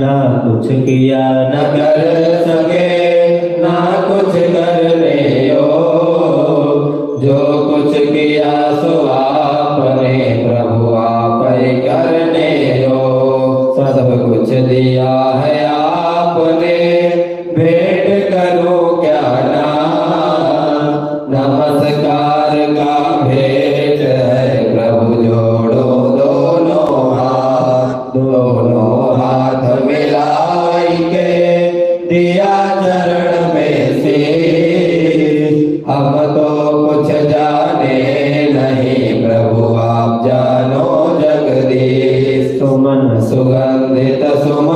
ना कुछ किया न कर सके ना कुछ करने जो कुछ किया सो आपने प्रभु आप ही करने सब कुछ दिया है आपने भेंट करो क्या ना नमस्कार का भेंट है प्रभु जोड़ो दोनों हाथ मिलाई के दिया चरण में से हम तो कुछ जाने नहीं प्रभु आप जानो जगदीश सुमन सुगंधित सुमन